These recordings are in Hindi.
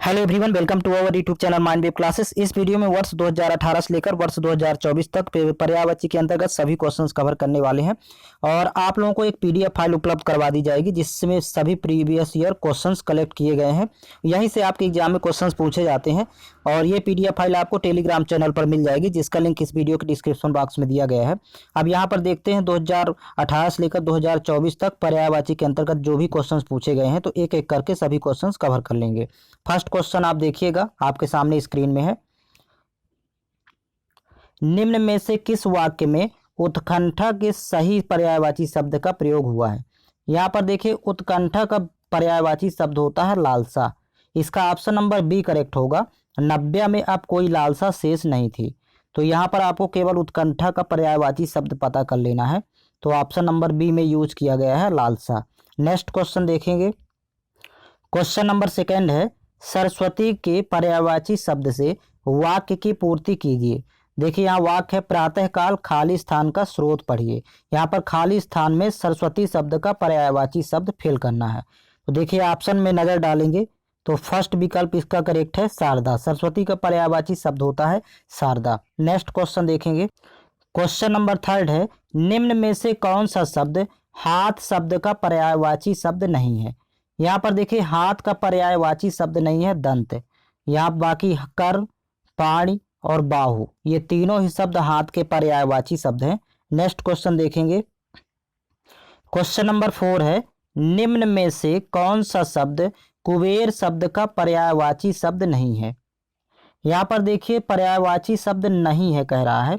Hello everyone, welcome to our YouTube channel mind wave classes. इस वीडियो में वर्ष 2018 से लेकर वर्ष 2024 तक पर्यायवाची के अंतर्गत सभी क्वेश्चंस कवर करने वाले हैं और आप लोगों को एक पीडीएफ फाइल उपलब्ध करवा दी जाएगी जिसमें सभी प्रीवियस ईयर क्वेश्चंस कलेक्ट किए गए हैं। यहीं से आपके एग्जाम में क्वेश्चंस पूछे जाते हैं और ये पीडीएफ फाइल आपको टेलीग्राम चैनल पर मिल जाएगी जिसका लिंक इस वीडियो के डिस्क्रिप्शन बॉक्स में दिया गया है। अब यहाँ पर देखते हैं 2018 से लेकर 2024 तक पर्यायवाची के अंतर्गत जो भी क्वेश्चंस पूछे गए हैं, तो एक एक करके सभी क्वेश्चंस कवर कर लेंगे। फर्स्ट क्वेश्चन आप देखिएगा, आपके सामने स्क्रीन में है। निम्न में से किस वाक्य में उत्कंठा के सही पर्यायवाची शब्द का प्रयोग हुआ है? यहाँ पर देखिए, उत्कंठा का पर्यायवाची शब्द होता है लालसा। इसका ऑप्शन नंबर बी करेक्ट होगा। नव्या में अब कोई लालसा शेष नहीं थी, तो यहाँ पर आपको केवल उत्कंठा का पर्यायवाची शब्द पता कर लेना है। तो ऑप्शन नंबर बी में यूज किया गया है लालसा। नेक्स्ट क्वेश्चन देखेंगे। क्वेश्चन नंबर सेकेंड है, सरस्वती के पर्यायवाची शब्द से वाक्य की पूर्ति कीजिए। देखिए यहाँ वाक्य है, प्रातःकाल खाली स्थान का स्रोत पढ़िए। यहाँ पर खाली स्थान में सरस्वती शब्द का पर्यायवाची शब्द फिल करना है। तो देखिए ऑप्शन में नजर डालेंगे तो फर्स्ट विकल्प इसका करेक्ट है, शारदा। सरस्वती का पर्यायवाची शब्द होता है शारदा। नेक्स्ट क्वेश्चन देखेंगे। क्वेश्चन नंबर थर्ड है, निम्न में से कौन सा शब्द हाथ शब्द का पर्यायवाची शब्द नहीं है? यहाँ पर देखिए हाथ का पर्यायवाची शब्द नहीं है दंत। यहाँ बाकी कर, पाणी और बाहु, ये तीनों ही शब्द हाथ के पर्यायवाची शब्द हैं। नेक्स्ट क्वेश्चन देखेंगे। क्वेश्चन नंबर 4 है, निम्न में से कौन सा शब्द कुबेर शब्द का पर्यायवाची शब्द नहीं है? यहाँ पर देखिए पर्यायवाची शब्द नहीं है कह रहा है,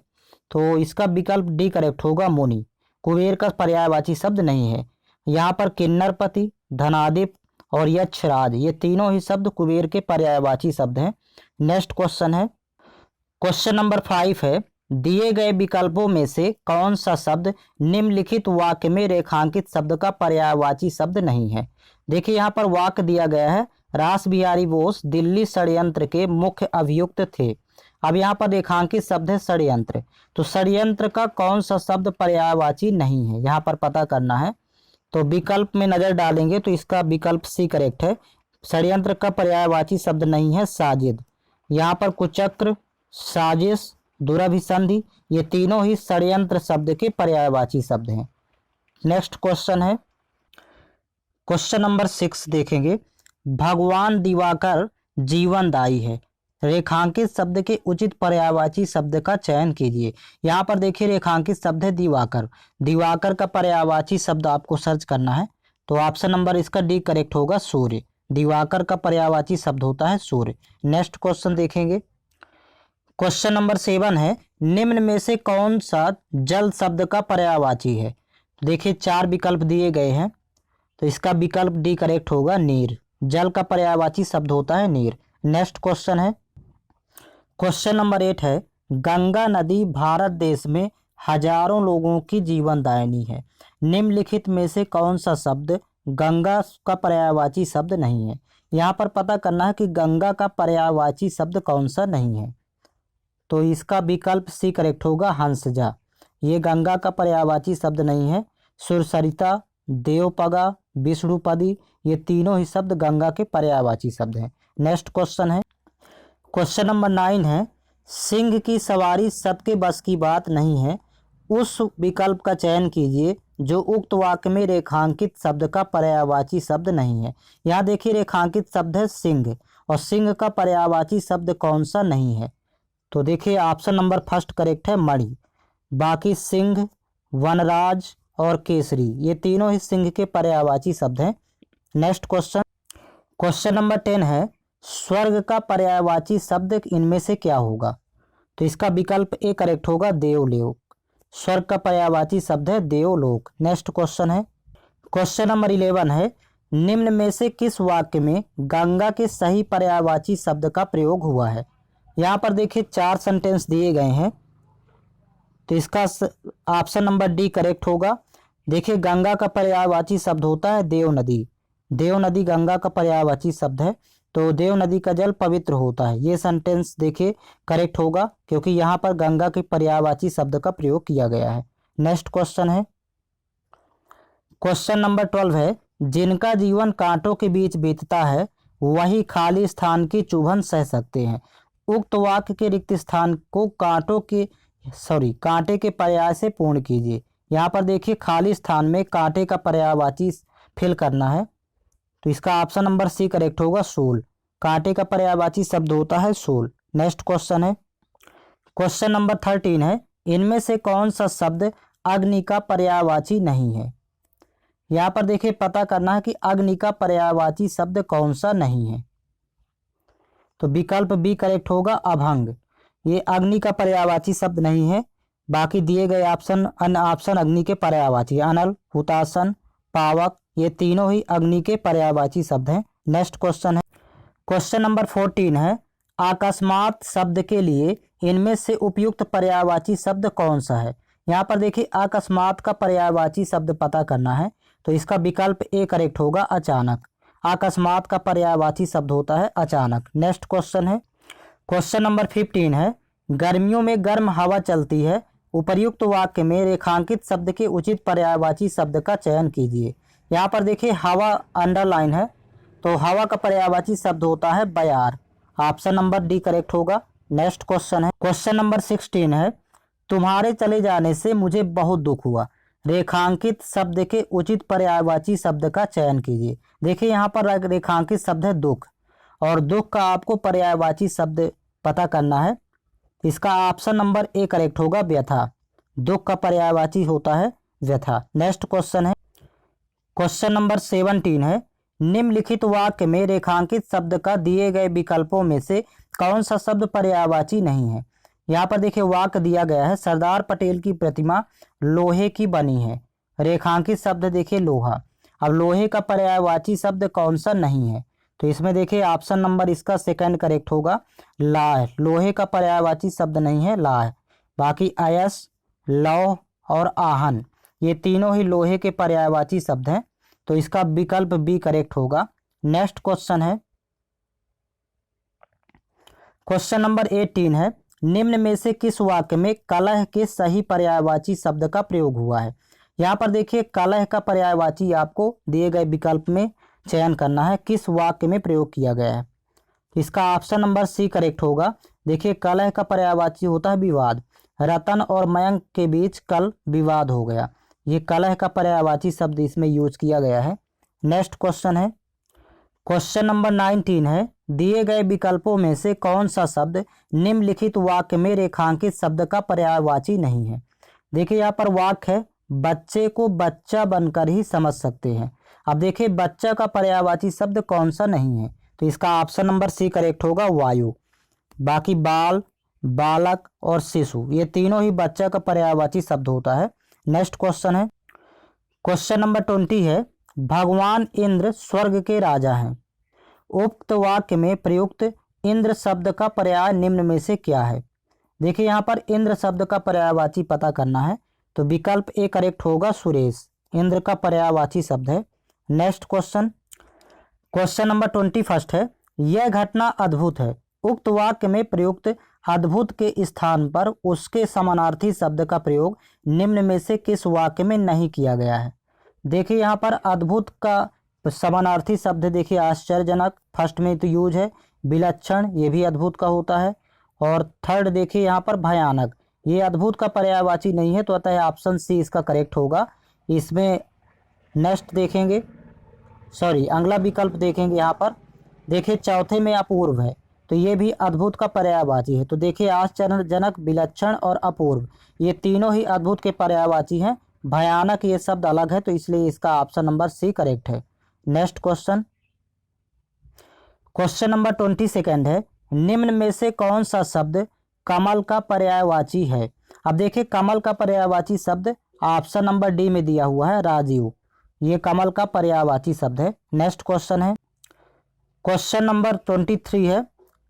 तो इसका विकल्प डी करेक्ट होगा, मुनि। कुबेर का पर्यायवाची शब्द नहीं है। यहाँ पर किन्नरपति, धनादिप और यक्षराज, ये तीनों ही शब्द कुबेर के पर्यायवाची शब्द हैं। नेक्स्ट क्वेश्चन है। क्वेश्चन नंबर 5 है, दिए गए विकल्पों में से कौन सा शब्द निम्नलिखित वाक्य में रेखांकित शब्द का पर्यायवाची शब्द नहीं है? देखिए यहाँ पर वाक्य दिया गया है, रास बिहारी बोस दिल्ली षड्यंत्र के मुख्य अभियुक्त थे। अब यहाँ पर रेखांकित शब्द है षड्यंत्र, तो षड्यंत्र का कौन सा शब्द पर्यायवाची नहीं है, यहाँ पर पता करना है। तो विकल्प में नजर डालेंगे तो इसका विकल्प सी करेक्ट है। षड्यंत्र का पर्यायवाची शब्द नहीं है साजिद। यहाँ पर कुचक्र, साजिश, दुरभिसंधि, ये तीनों ही षड्यंत्र शब्द के पर्यायवाची शब्द हैं। नेक्स्ट क्वेश्चन है। क्वेश्चन नंबर 6 देखेंगे। भगवान दिवाकर जीवनदायी है, रेखांकित शब्द के उचित पर्यायवाची शब्द का चयन कीजिए। यहाँ पर देखिए रेखांकित शब्द है दिवाकर। दिवाकर का पर्यायवाची शब्द आपको सर्च करना है, तो ऑप्शन नंबर इसका डी करेक्ट होगा, सूर्य। दिवाकर का पर्यायवाची शब्द होता है सूर्य। नेक्स्ट क्वेश्चन देखेंगे। क्वेश्चन नंबर 7 है, निम्न में से कौन सा जल शब्द का पर्यायवाची है? देखिए 4 विकल्प दिए गए हैं, तो इसका विकल्प डी करेक्ट होगा, नीर। जल का पर्यायवाची शब्द होता है नीर। नेक्स्ट क्वेश्चन है। क्वेश्चन नंबर 8 है, गंगा नदी भारत देश में हजारों लोगों की जीवनदायिनी है। निम्नलिखित में से कौन सा शब्द गंगा का पर्यायवाची शब्द नहीं है? यहाँ पर पता करना है कि गंगा का पर्यायवाची शब्द कौन सा नहीं है, तो इसका विकल्प सी करेक्ट होगा, हंसजा। ये गंगा का पर्यायवाची शब्द नहीं है। सुरसरिता, देवपगा, विष्णुपदी, ये तीनों ही शब्द गंगा के पर्यायवाची शब्द हैं। नेक्स्ट क्वेश्चन है। क्वेश्चन नंबर 9 है, सिंह की सवारी सबके बस की बात नहीं है, उस विकल्प का चयन कीजिए जो उक्त वाक्य में रेखांकित शब्द का पर्यायवाची शब्द नहीं है। यहाँ देखिए रेखांकित शब्द है सिंह, और सिंह का पर्यायवाची शब्द कौन सा नहीं है? तो देखिए ऑप्शन नंबर फर्स्ट करेक्ट है, मणि। बाकी सिंह, वनराज और केसरी, ये तीनों ही सिंह के पर्यायवाची शब्द हैं। Next question. क्वेश्चन नंबर 10 है, स्वर्ग का पर्यायवाची शब्द इनमें से क्या होगा? तो इसका विकल्प ए करेक्ट होगा, देवलोक। स्वर्ग का पर्यायवाची शब्द है देवलोक। नेक्स्ट क्वेश्चन है। क्वेश्चन नंबर 11 है, निम्न में से किस वाक्य में गंगा के सही पर्यायवाची शब्द का प्रयोग हुआ है? यहाँ पर देखिए 4 सेंटेंस दिए गए हैं, तो इसका ऑप्शन नंबर डी करेक्ट होगा। देखिए गंगा का पर्यायवाची शब्द होता है देव नदी। देव नदी गंगा का पर्यायवाची शब्द है, तो देव नदी का जल पवित्र होता है। ये सेंटेंस देखिए करेक्ट होगा, क्योंकि यहाँ पर गंगा के पर्यायवाची शब्द का प्रयोग किया गया है। नेक्स्ट क्वेश्चन है। क्वेश्चन नंबर 12 है, जिनका जीवन कांटों के बीच बीतता है वही खाली स्थान की चुभन सह सकते हैं। उक्त वाक्य के रिक्त स्थान को कांटे के पर्याय से पूर्ण कीजिए। यहाँ पर देखिए खाली स्थान में कांटे का पर्यायवाची फिल करना है, तो इसका ऑप्शन नंबर सी करेक्ट होगा, सोल। कांटे का पर्यायवाची शब्द होता है सोल। नेक्स्ट क्वेश्चन है, क्वेश्चन नंबर 13 है, इनमें से कौन सा शब्द अग्नि का पर्यायवाची नहीं है। यहाँ पर देखिए पता करना है कि अग्नि का पर्यायवाची शब्द कौन सा नहीं है, तो विकल्प बी करेक्ट होगा, अभंग। ये अग्नि का पर्यायवाची शब्द नहीं है। बाकी दिए गए ऑप्शन अग्नि के पर्यायवाची, अनल, हुतासन, पावक, ये तीनों ही अग्नि के पर्यायवाची शब्द हैं। नेक्स्ट क्वेश्चन है, क्वेश्चन नंबर 14 है, अकस्मात शब्द के लिए इनमें से उपयुक्त पर्यायवाची शब्द कौन सा है। यहाँ पर देखिए अकस्मात का पर्यायवाची शब्द पता करना है, तो इसका विकल्प ए करेक्ट होगा, अचानक। अकस्मात का पर्यायवाची शब्द होता है अचानक। नेक्स्ट क्वेश्चन है, क्वेश्चन नंबर 15 है, गर्मियों में गर्म हवा चलती है। उपर्युक्त वाक्य में रेखांकित शब्द के उचित पर्यायवाची शब्द का चयन कीजिए। यहाँ पर देखिए हवा अंडरलाइन है, तो हवा का पर्यायवाची शब्द होता है बयार। ऑप्शन नंबर डी करेक्ट होगा। नेक्स्ट क्वेश्चन है, क्वेश्चन नंबर 16 है, तुम्हारे चले जाने से मुझे बहुत दुख हुआ। रेखांकित शब्द के उचित पर्यायवाची शब्द का चयन कीजिए। देखिए यहाँ पर रेखांकित शब्द है दुख, और दुख का आपको पर्यायवाची शब्द पता करना है। इसका ऑप्शन नंबर ए करेक्ट होगा, व्यथा। दुख का पर्यायवाची होता है व्यथा। नेक्स्ट क्वेश्चन है, क्वेश्चन नंबर 17 है, निम्नलिखित वाक्य में रेखांकित शब्द का दिए गए विकल्पों में से कौन सा शब्द पर्यायवाची नहीं है। यहाँ पर देखिए वाक्य दिया गया है, सरदार पटेल की प्रतिमा लोहे की बनी है। रेखांकित शब्द देखिए लोहा। अब लोहे का पर्यायवाची शब्द कौन सा नहीं है, तो इसमें देखिए ऑप्शन नंबर इसका सेकंड करेक्ट होगा, लाह। लोहे का पर्यायवाची शब्द नहीं है लाह। बाकी अयस, लौह और आहन, ये तीनों ही लोहे के पर्यायवाची शब्द हैं, तो इसका विकल्प बी करेक्ट होगा। नेक्स्ट क्वेश्चन है, क्वेश्चन नंबर 18 है, निम्न में से किस वाक्य में कलह के सही पर्यायवाची शब्द का प्रयोग हुआ है। यहाँ पर देखिए कलह का पर्यायवाची आपको दिए गए विकल्प में चयन करना है, किस वाक्य में प्रयोग किया गया है। इसका ऑप्शन नंबर सी करेक्ट होगा। देखिए कलह का पर्यायवाची होता है विवाद। रतन और मयंक के बीच कल विवाद हो गया, ये कलह का पर्यायवाची शब्द इसमें यूज किया गया है। नेक्स्ट क्वेश्चन है, क्वेश्चन नंबर 19 है, दिए गए विकल्पों में से कौन सा शब्द निम्नलिखित वाक्य में रेखांकित शब्द का पर्यायवाची नहीं है। देखिए यहाँ पर वाक्य है, बच्चे को बच्चा बनकर ही समझ सकते हैं। अब देखिए बच्चा का पर्यायवाची शब्द कौन सा नहीं है, तो इसका ऑप्शन नंबर सी करेक्ट होगा, वायु। बाकी बाल, बालक और शिशु, ये तीनों ही बच्चा का पर्यायवाची शब्द होता है। नेक्स्ट क्वेश्चन है, क्वेश्चन नंबर 20 है, भगवान इंद्र स्वर्ग के राजा हैं। उक्त वाक्य में प्रयुक्त इंद्र शब्द का पर्याय निम्न में से क्या है। देखिए यहाँ पर इंद्र शब्द का पर्यायवाची पता करना है, तो विकल्प ए करेक्ट होगा, सुरेश। इंद्र का पर्यायवाची शब्द है। नेक्स्ट क्वेश्चन, क्वेश्चन नंबर 21 है, यह घटना अद्भुत है। उक्त वाक्य में प्रयुक्त अद्भुत के स्थान पर उसके समानार्थी शब्द का प्रयोग निम्न में से किस वाक्य में नहीं किया गया है। देखिए यहाँ पर अद्भुत का समानार्थी शब्द देखिए आश्चर्यजनक, फर्स्ट में तो यूज है। विलक्षण, ये भी अद्भुत का होता है। और थर्ड देखिए यहाँ पर भयानक, ये अद्भुत का पर्यायवाची नहीं है, तो अतः ऑप्शन सी इसका करेक्ट होगा। इसमें नेक्स्ट देखेंगे, अगला विकल्प देखेंगे। यहाँ पर देखिए चौथे में अपूर्व है, तो ये भी अद्भुत का पर्यायवाची है। तो देखिए आश्चर्यजनक, विलक्षण और अपूर्व, ये तीनों ही अद्भुत के पर्यायवाची हैं। भयानक ये शब्द अलग है, तो इसलिए इसका ऑप्शन नंबर सी करेक्ट है। नेक्स्ट क्वेश्चन, क्वेश्चन नंबर 22 है, निम्न में से कौन सा शब्द कमल का पर्यायवाची है। अब देखिए कमल का पर्यायवाची शब्द ऑप्शन नंबर डी में दिया हुआ है, राजीव। ये कमल का पर्यायवाची शब्द है। नेक्स्ट क्वेश्चन है, क्वेश्चन नंबर 23 है,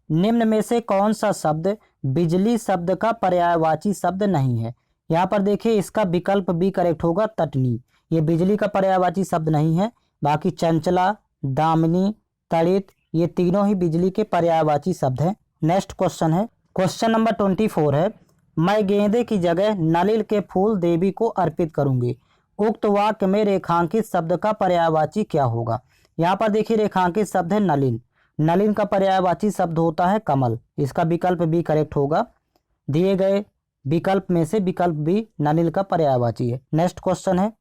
निम्न में से कौन सा शब्द बिजली शब्द का पर्यायवाची शब्द नहीं है। यहाँ पर देखिए इसका विकल्प बी करेक्ट होगा, तटनी। ये बिजली का पर्यायवाची शब्द नहीं है। बाकी चंचला, दामिनी, तड़ित, ये तीनों ही बिजली के पर्यायवाची शब्द हैं। नेक्स्ट क्वेश्चन है, क्वेश्चन नंबर 24 है, मैं गेंदे की जगह नलिल के फूल देवी को अर्पित करूंगी। उक्त वाक्य में रेखांकित शब्द का पर्यायवाची क्या होगा। यहाँ पर देखिए रेखांकित शब्द है नलिन। नलिन का पर्यायवाची शब्द होता है कमल। इसका विकल्प बी करेक्ट होगा। दिए गए विकल्प में से विकल्प बी नलिन का पर्यायवाची है। नेक्स्ट क्वेश्चन है,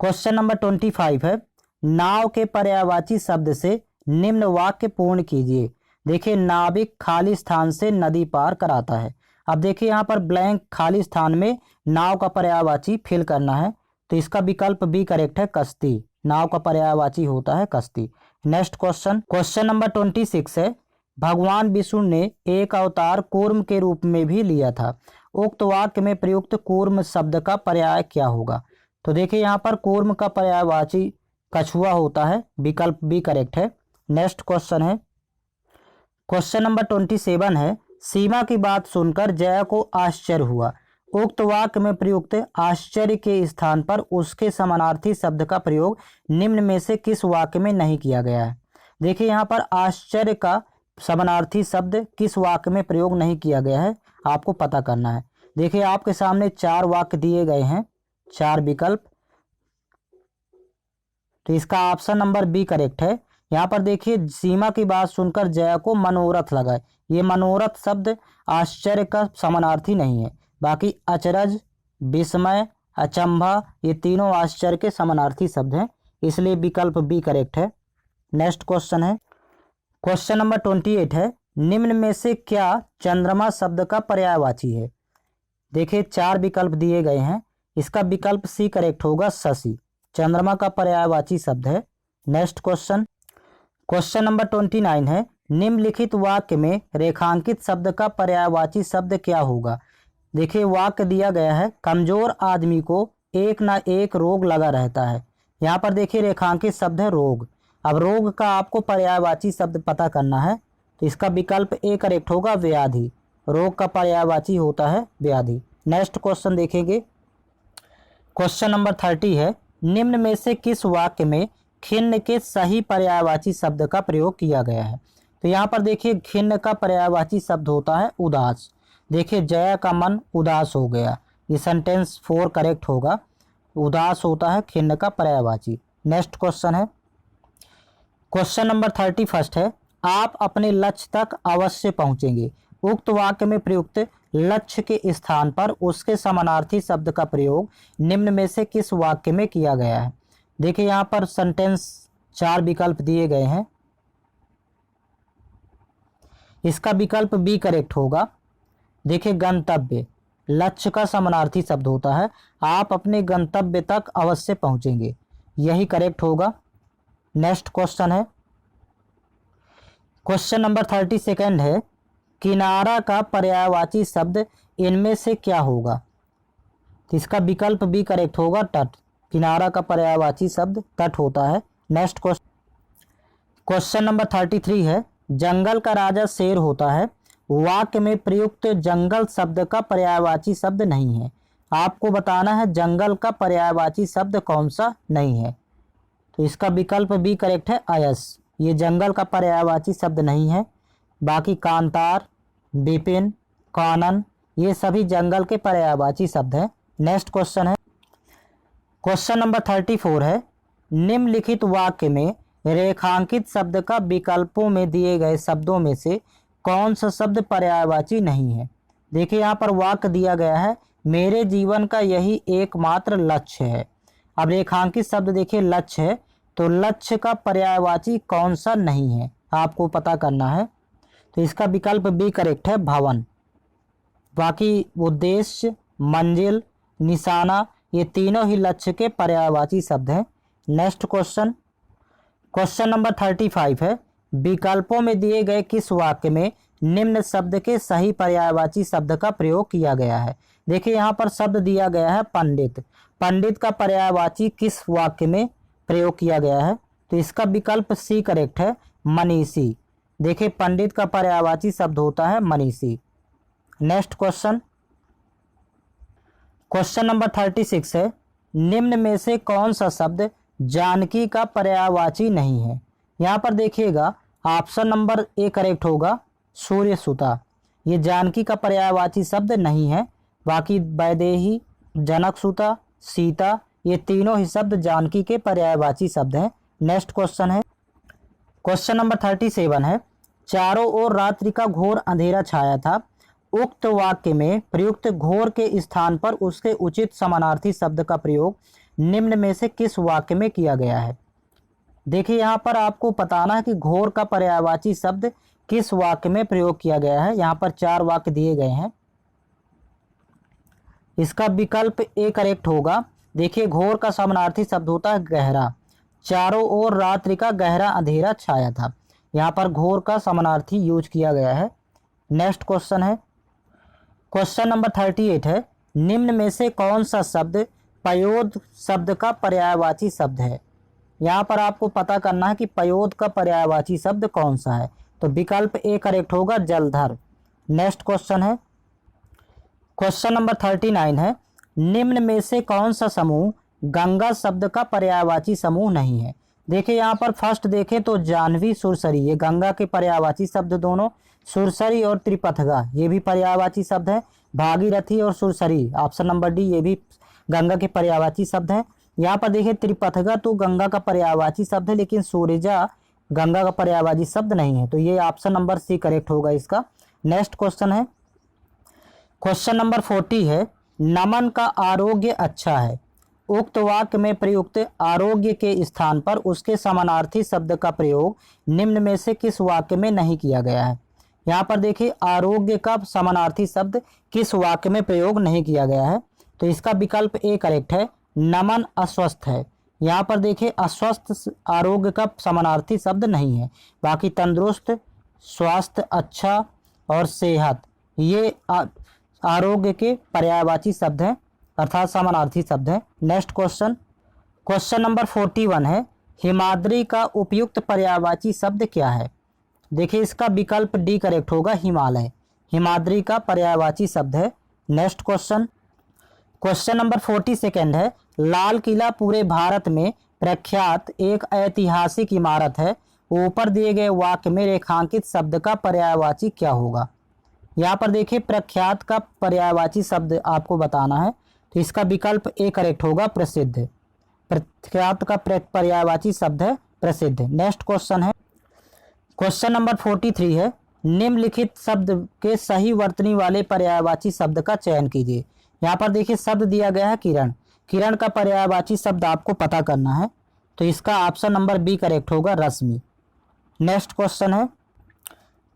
क्वेश्चन नंबर 25 है, नाव के पर्यायवाची शब्द से निम्न वाक्य पूर्ण कीजिए। देखिए, नाविक खाली स्थान से नदी पार कराता है। अब देखिए यहाँ पर ब्लैंक खाली स्थान में नाव का पर्यायवाची फिल करना है, तो इसका विकल्प बी करेक्ट है, कश्ती। नाव का पर्यायवाची होता है कश्ती। नेक्स्ट क्वेश्चन, क्वेश्चन नंबर 26 है, भगवान विष्णु ने एक अवतार कूर्म के रूप में भी लिया था। उक्त वाक्य में प्रयुक्त कूर्म शब्द का पर्याय क्या होगा? तो देखिए यहाँ पर कूर्म का पर्यायवाची कछुआ होता है। विकल्प बी करेक्ट है। नेक्स्ट क्वेश्चन है, क्वेश्चन नंबर 27 है, सीमा की बात सुनकर जया को आश्चर्य हुआ। उक्त वाक्य में प्रयुक्त आश्चर्य के स्थान पर उसके समानार्थी शब्द का प्रयोग निम्न में से किस वाक्य में नहीं किया गया है? देखिए यहाँ पर आश्चर्य का समानार्थी शब्द किस वाक्य में प्रयोग नहीं किया गया है, आपको पता करना है। देखिए आपके सामने 4 वाक्य दिए गए हैं, 4 विकल्प, तो इसका ऑप्शन नंबर बी करेक्ट है। यहाँ पर देखिए, सीमा की बात सुनकर जया को मनोरथ लगा। ये मनोरथ शब्द आश्चर्य का समानार्थी नहीं है। बाकी अचरज, विस्मय, अचंभा, ये तीनों आश्चर्य के समानार्थी शब्द हैं, इसलिए विकल्प बी करेक्ट है। नेक्स्ट क्वेश्चन है, क्वेश्चन नंबर 28 है, निम्न में से क्या चंद्रमा शब्द का पर्यायवाची है? देखिए 4 विकल्प दिए गए हैं, इसका विकल्प सी करेक्ट होगा, शशि। चंद्रमा का पर्यायवाची शब्द है। नेक्स्ट क्वेश्चन, क्वेश्चन नंबर 29 है, निम्नलिखित वाक्य में रेखांकित शब्द का पर्यायवाची शब्द क्या होगा? देखिए वाक्य दिया गया है, कमजोर आदमी को एक ना एक रोग लगा रहता है। यहाँ पर देखिए रेखांकित शब्द है रोग। अब रोग का आपको पर्यायवाची शब्द पता करना है, तो इसका विकल्प ए करेक्ट होगा, व्याधि। रोग का पर्यायवाची होता है व्याधि। नेक्स्ट क्वेश्चन देखेंगे, क्वेश्चन नंबर 30 है, निम्न में से किस वाक्य में खिन्न के सही पर्यायवाची शब्द का प्रयोग किया गया है? तो यहाँ पर देखिए खिन्न का पर्यायवाची शब्द होता है उदास। देखिए जया का मन उदास हो गया, ये सेंटेंस 4 करेक्ट होगा। उदास होता है खिन्न का पर्यायवाची। नेक्स्ट क्वेश्चन है, क्वेश्चन नंबर 31 है, आप अपने लक्ष्य तक अवश्य पहुंचेंगे। उक्त वाक्य में प्रयुक्त लक्ष्य के स्थान पर उसके समानार्थी शब्द का प्रयोग निम्न में से किस वाक्य में किया गया है? देखिए यहाँ पर सेंटेंस 4 विकल्प दिए गए हैं, इसका विकल्प बी करेक्ट होगा। देखिए गंतव्य, लक्ष्य का समानार्थी शब्द होता है, आप अपने गंतव्य तक अवश्य पहुंचेंगे, यही करेक्ट होगा। नेक्स्ट क्वेश्चन है, क्वेश्चन नंबर 32 है, किनारा का पर्यायवाची शब्द इनमें से क्या होगा? तो इसका विकल्प बी करेक्ट होगा, तट। किनारा का पर्यायवाची शब्द तट होता है। नेक्स्ट क्वेश्चन, क्वेश्चन नंबर 33 है, जंगल का राजा शेर होता है। वाक्य में प्रयुक्त जंगल शब्द का पर्यायवाची शब्द नहीं है। आपको बताना है जंगल का पर्यायवाची शब्द कौन सा नहीं है। तो इसका विकल्प बी करेक्ट है, अयस। ये जंगल का पर्यायवाची शब्द नहीं है। बाकी कांतार, विपिन, कानन, ये सभी जंगल के पर्यायवाची शब्द हैं। नेक्स्ट क्वेश्चन है, क्वेश्चन नंबर 34 है, निम्नलिखित वाक्य में रेखांकित शब्द का विकल्पों में दिए गए शब्दों में से कौन सा शब्द पर्यायवाची नहीं है? देखिए यहाँ पर वाक्य दिया गया है, मेरे जीवन का यही एकमात्र लक्ष्य है। अब रेखांकित शब्द देखिए लक्ष्य है, तो लक्ष्य का पर्यायवाची कौन सा नहीं है आपको पता करना है। तो इसका विकल्प बी करेक्ट है, भवन। बाकी उद्देश्य, मंजिल, निशाना, ये तीनों ही लक्ष्य के पर्यायवाची शब्द हैं। नेक्स्ट क्वेश्चन, क्वेश्चन नंबर 35 है, विकल्पों में दिए गए किस वाक्य में निम्न शब्द के सही पर्यायवाची शब्द का प्रयोग किया गया है? देखिए यहाँ पर शब्द दिया गया है पंडित। पंडित का पर्यायवाची किस वाक्य में प्रयोग किया गया है? तो इसका विकल्प सी करेक्ट है, मनीषी। देखिए पंडित का पर्यायवाची शब्द होता है मनीषी। नेक्स्ट क्वेश्चन, क्वेश्चन नंबर 36 है, निम्न में से कौन सा शब्द जानकी का पर्यायवाची नहीं है? यहाँ पर देखिएगा ऑप्शन नंबर ए करेक्ट होगा, सूर्यसुता। ये जानकी का पर्यायवाची शब्द नहीं है। बाकी वैदेही, जनकसुता, सीता, ये तीनों ही शब्द जानकी के पर्यायवाची शब्द हैं। नेक्स्ट क्वेश्चन है, क्वेश्चन नंबर 37 है, चारों ओर रात्रि का घोर अंधेरा छाया था। उक्त वाक्य में प्रयुक्त घोर के स्थान पर उसके उचित समानार्थी शब्द का प्रयोग निम्न में से किस वाक्य में किया गया है। देखिए यहाँ पर आपको बताना है कि घोर का पर्यायवाची शब्द किस वाक्य में प्रयोग किया गया है। यहाँ पर 4 वाक्य दिए गए हैं, इसका विकल्प ए करेक्ट होगा। देखिए घोर का समानार्थी शब्द होता है गहरा। चारों ओर रात्रि का गहरा अंधेरा छाया था, यहाँ पर घोर का समानार्थी यूज किया गया है। नेक्स्ट क्वेश्चन है, क्वेश्चन नंबर 38 है, निम्न में से कौन सा शब्द पयोद शब्द का पर्यायवाची शब्द है। यहाँ पर आपको पता करना है कि पयोद का पर्यायवाची शब्द कौन सा है, तो विकल्प ए करेक्ट होगा, जलधर। नेक्स्ट क्वेश्चन है, क्वेश्चन नंबर 39 है, निम्न में से कौन सा समूह गंगा शब्द का पर्यायवाची समूह नहीं है। देखिए यहाँ पर फर्स्ट देखें तो जाह्नवी सुरसरी, ये गंगा के पर्यायवाची शब्द दोनों। सुरसरी और त्रिपथगा ये भी पर्यायवाची शब्द है। भागीरथी और सुरसरी ऑप्शन नंबर डी ये भी गंगा के पर्यायवाची शब्द हैं। यहाँ पर देखिए त्रिपथगा तो गंगा का पर्यायवाची शब्द है, लेकिन सूरजा गंगा का पर्यायवाची शब्द नहीं है, तो ये ऑप्शन नंबर सी करेक्ट होगा इसका। नेक्स्ट क्वेश्चन है, क्वेश्चन नंबर 40 है, नमन का आरोग्य अच्छा है। उक्त वाक्य में प्रयुक्त आरोग्य के स्थान पर उसके समानार्थी शब्द का प्रयोग निम्न में से किस वाक्य में नहीं किया गया है। यहाँ पर देखिए आरोग्य का समानार्थी शब्द किस वाक्य में प्रयोग नहीं किया गया है, तो इसका विकल्प ए करेक्ट है, नमन अस्वस्थ है। यहाँ पर देखिए अस्वस्थ आरोग्य का समानार्थी शब्द नहीं है, बाकी तंदुरुस्त, स्वास्थ्य, अच्छा और सेहत ये आरोग्य के पर्यायवाची शब्द हैं, अर्थात समानार्थी शब्द हैं। नेक्स्ट क्वेश्चन, क्वेश्चन नंबर 41 है, हिमाद्री का उपयुक्त पर्यायवाची शब्द क्या है। देखिए इसका विकल्प डी करेक्ट होगा, हिमालय। हिमाद्री का पर्यायवाची शब्द है। नेक्स्ट क्वेश्चन, क्वेश्चन नंबर 42 है, लाल किला पूरे भारत में प्रख्यात एक ऐतिहासिक इमारत है। ऊपर दिए गए वाक्य में रेखांकित शब्द का पर्यायवाची क्या होगा। यहाँ पर देखिए प्रख्यात का पर्यायवाची शब्द आपको बताना है, तो इसका विकल्प ए करेक्ट होगा, प्रसिद्ध। प्रख्यात का पर्यायवाची शब्द है प्रसिद्ध। नेक्स्ट क्वेश्चन है, क्वेश्चन नंबर 43 है, निम्नलिखित शब्द के सही वर्तनी वाले पर्यायवाची शब्द का चयन कीजिए। यहाँ पर देखिए शब्द दिया गया है किरण। किरण का पर्यायवाची शब्द आपको पता करना है, तो इसका ऑप्शन नंबर बी करेक्ट होगा, रश्मि। नेक्स्ट क्वेश्चन है,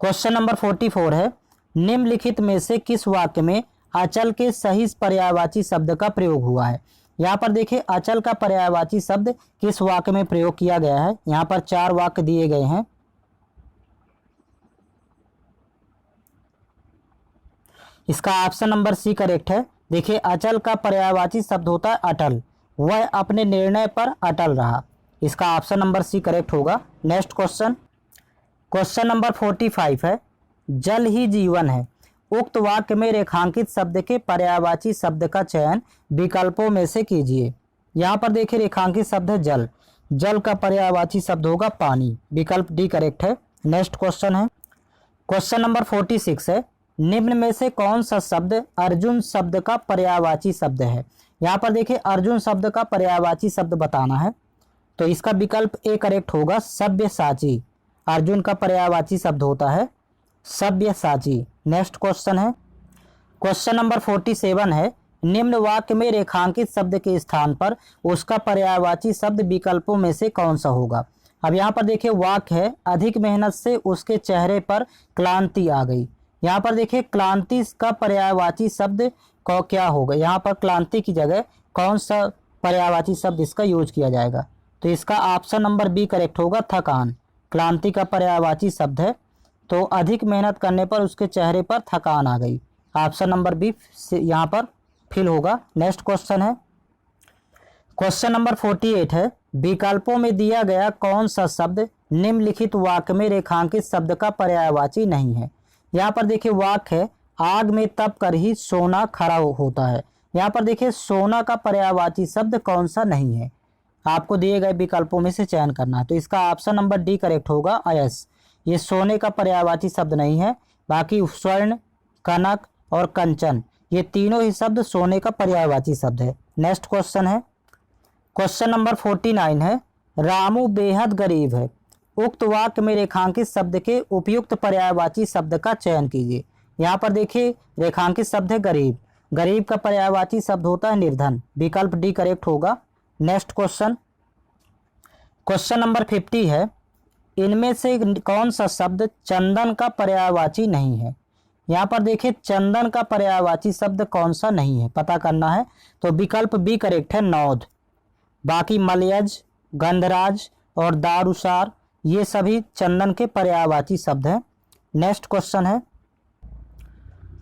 क्वेश्चन नंबर 44 है, निम्नलिखित में से किस वाक्य में अचल के सही पर्यायवाची शब्द का प्रयोग हुआ है। यहाँ पर देखिए अचल का पर्यायवाची शब्द किस वाक्य में प्रयोग किया गया है। यहाँ पर 4 वाक्य दिए गए हैं, इसका ऑप्शन नंबर सी करेक्ट है। देखिए अचल का पर्यायवाची शब्द होता है अटल, वह अपने निर्णय पर अटल रहा, इसका ऑप्शन नंबर सी करेक्ट होगा। नेक्स्ट क्वेश्चन, क्वेश्चन नंबर 45 है, जल ही जीवन है। उक्त वाक्य में रेखांकित शब्द के पर्यायवाची शब्द का चयन विकल्पों में से कीजिए। यहाँ पर देखिए रेखांकित शब्द है जल, जल का पर्यायवाची शब्द होगा पानी, विकल्प डी करेक्ट है। नेक्स्ट क्वेश्चन है, क्वेश्चन नंबर 46 है, निम्न में से कौन सा शब्द अर्जुन शब्द का पर्यायवाची शब्द है। यहाँ पर देखिए अर्जुन शब्द का पर्यायवाची शब्द बताना है, तो इसका विकल्प ए करेक्ट होगा, सब्यसाची। अर्जुन का पर्यायवाची शब्द होता है सब्यसाची। नेक्स्ट क्वेश्चन है, क्वेश्चन नंबर 47 है, निम्न वाक्य में रेखांकित शब्द के स्थान पर उसका पर्यायवाची शब्द विकल्पों में से कौन सा होगा। अब यहाँ पर देखिए वाक्य है, अधिक मेहनत से उसके चेहरे पर क्लांति आ गई। यहाँ पर देखिए क्लांति का पर्यायवाची शब्द को क्या होगा। यहाँ पर क्लांति की जगह कौन सा पर्यायवाची शब्द इसका यूज किया जाएगा, तो इसका ऑप्शन नंबर बी करेक्ट होगा, थकान। क्लांति का पर्यायवाची शब्द है, तो अधिक मेहनत करने पर उसके चेहरे पर थकान आ गई, ऑप्शन नंबर बी यहाँ पर फिल होगा। नेक्स्ट क्वेश्चन है, क्वेश्चन नंबर 48 है, विकल्पों में दिया गया कौन सा शब्द निम्नलिखित वाक्य में रेखांकित शब्द का पर्यायवाची नहीं है। यहाँ पर देखिए वाक्य है, आग में तप कर ही सोना खरा होता है। यहाँ पर देखिए सोना का पर्यायवाची शब्द कौन सा नहीं है, आपको दिए गए विकल्पों में से चयन करना है, तो इसका ऑप्शन नंबर डी करेक्ट होगा, अयस। ये सोने का पर्यायवाची शब्द नहीं है, बाकी स्वर्ण, कनक और कंचन ये तीनों ही शब्द सोने का पर्यायवाची शब्द है। नेक्स्ट क्वेश्चन है, क्वेश्चन नंबर 49 है, रामू बेहद गरीब है। उक्त वाक्य में रेखांकित शब्द के उपयुक्त पर्यायवाची शब्द का चयन कीजिए। यहाँ पर देखिए रेखांकित शब्द है गरीब, गरीब का पर्यायवाची शब्द होता है निर्धन, विकल्प डी करेक्ट होगा। नेक्स्ट क्वेश्चन, क्वेश्चन नंबर 50 है, इनमें से कौन सा शब्द चंदन का पर्यायवाची नहीं है। यहाँ पर देखिए चंदन का पर्यायवाची शब्द कौन सा नहीं है पता करना है, तो विकल्प बी करेक्ट है नौध। बाकी मलयज, गंधराज और दारुसार ये सभी चंदन के पर्यायवाची शब्द हैं। नेक्स्ट क्वेश्चन है,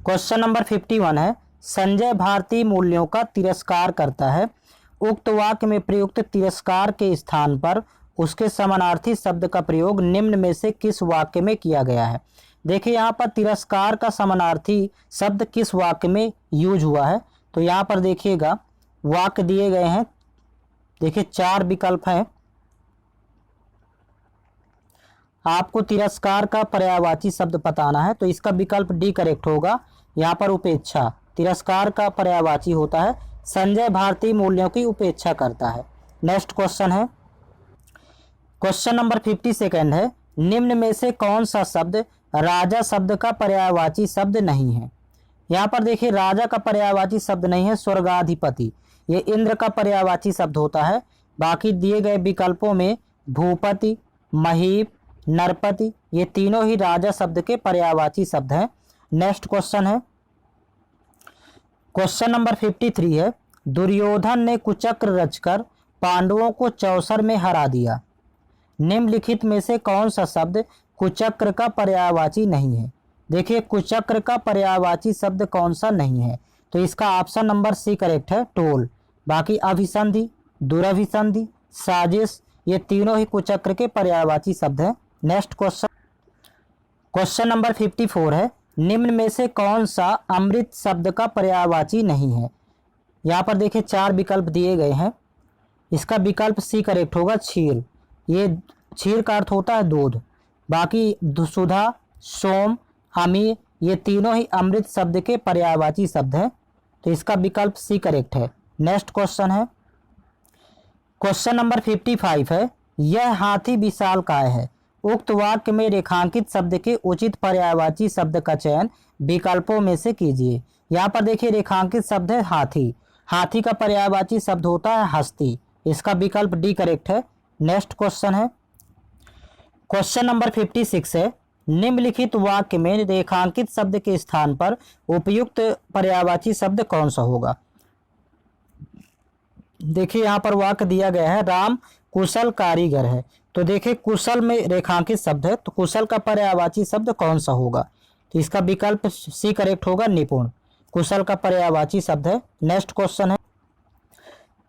क्वेश्चन नंबर 51 है, संजय भारतीय मूल्यों का तिरस्कार करता है। उक्त वाक्य में प्रयुक्त तिरस्कार के स्थान पर उसके समानार्थी शब्द का प्रयोग निम्न में से किस वाक्य में किया गया है। देखिए यहाँ पर तिरस्कार का समानार्थी शब्द किस वाक्य में यूज हुआ है, तो यहाँ पर देखिएगा वाक्य दिए गए हैं, देखिए 4 विकल्प हैं। आपको तिरस्कार का पर्यायवाची शब्द बताना है, तो इसका विकल्प डी करेक्ट होगा। यहाँ पर उपेक्षा, तिरस्कार का पर्यायवाची होता है संजय भारतीय मूल्यों की उपेक्षा करता है। नेक्स्ट क्वेश्चन है, क्वेश्चन नंबर 52 है, निम्न में से कौन सा शब्द राजा शब्द का पर्यायवाची शब्द नहीं है। यहाँ पर देखिए राजा का पर्यायवाची शब्द नहीं है स्वर्गाधिपति, ये इंद्र का पर्यायवाची शब्द होता है। बाकी दिए गए विकल्पों में भूपति, महीप, नरपति ये तीनों ही राजा शब्द के पर्यायवाची शब्द हैं। नेक्स्ट क्वेश्चन है, क्वेश्चन नंबर 53 है, दुर्योधन ने कुचक्र रचकर पांडवों को चौसर में हरा दिया। निम्नलिखित में से कौन सा शब्द कुचक्र का पर्यायवाची नहीं है। देखिए कुचक्र का पर्यायवाची शब्द कौन सा नहीं है, तो इसका ऑप्शन नंबर सी करेक्ट है टोल। बाकी अभिसंधि, दुरभिसंधि, साजिश ये तीनों ही कुचक्र के पर्यायवाची शब्द हैं। नेक्स्ट क्वेश्चन, क्वेश्चन नंबर 54 है, निम्न में से कौन सा अमृत शब्द का पर्यायवाची नहीं है। यहाँ पर देखिए 4 विकल्प दिए गए हैं, इसका विकल्प सी करेक्ट होगा क्षीर, ये क्षीर का अर्थ होता है दूध। बाकी सुधा, सोम, अमी ये तीनों ही अमृत शब्द के पर्यायवाची शब्द हैं, तो इसका विकल्प सी करेक्ट है। नेक्स्ट क्वेश्चन है, क्वेश्चन नंबर 55 है, यह हाथी विशालकाय है। उक्त वाक्य में रेखांकित शब्द के उचित पर्यायवाची शब्द का चयन विकल्पों में से कीजिए। यहाँ पर देखिए रेखांकित शब्द है हाथी, हाथी का पर्यायवाची शब्द होता है हस्ती, इसका विकल्प डी करेक्ट है। नेक्स्ट क्वेश्चन है, क्वेश्चन नंबर 56 है, निम्नलिखित वाक्य में रेखांकित शब्द के स्थान पर उपयुक्त पर्यायवाची शब्द कौन सा होगा। देखिए यहाँ पर वाक्य दिया गया है राम कुशल कारीगर है, तो देखिए कुशल में रेखांकित शब्द है, तो कुशल का पर्यायवाची शब्द कौन सा होगा, तो इसका विकल्प सी करेक्ट होगा निपुण, कुशल का पर्यायवाची शब्द है। नेक्स्ट क्वेश्चन है,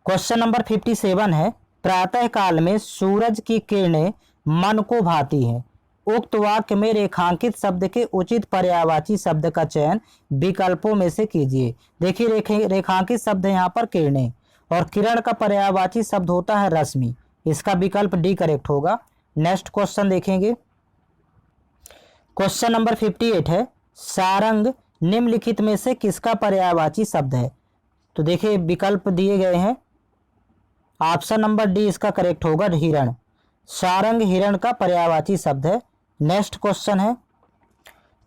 क्वेश्चन नंबर 57 है, प्रातः काल में सूरज की किरणें मन को भाती हैं। उक्त वाक्य में रेखांकित शब्द के उचित पर्यायवाची शब्द का चयन विकल्पों में से कीजिए। देखिए रेखांकित शब्द है यहाँ पर किरणें, और किरण का पर्यायवाची शब्द होता है रश्मि, इसका विकल्प डी करेक्ट होगा। नेक्स्ट क्वेश्चन देखेंगे, क्वेश्चन नंबर 58 है, सारंग निम्नलिखित में से किसका पर्यायवाची शब्द है। तो देखिए विकल्प दिए गए हैं, ऑप्शन नंबर डी इसका करेक्ट होगा हिरण, सारंग हिरण का पर्यायवाची शब्द है। नेक्स्ट क्वेश्चन है,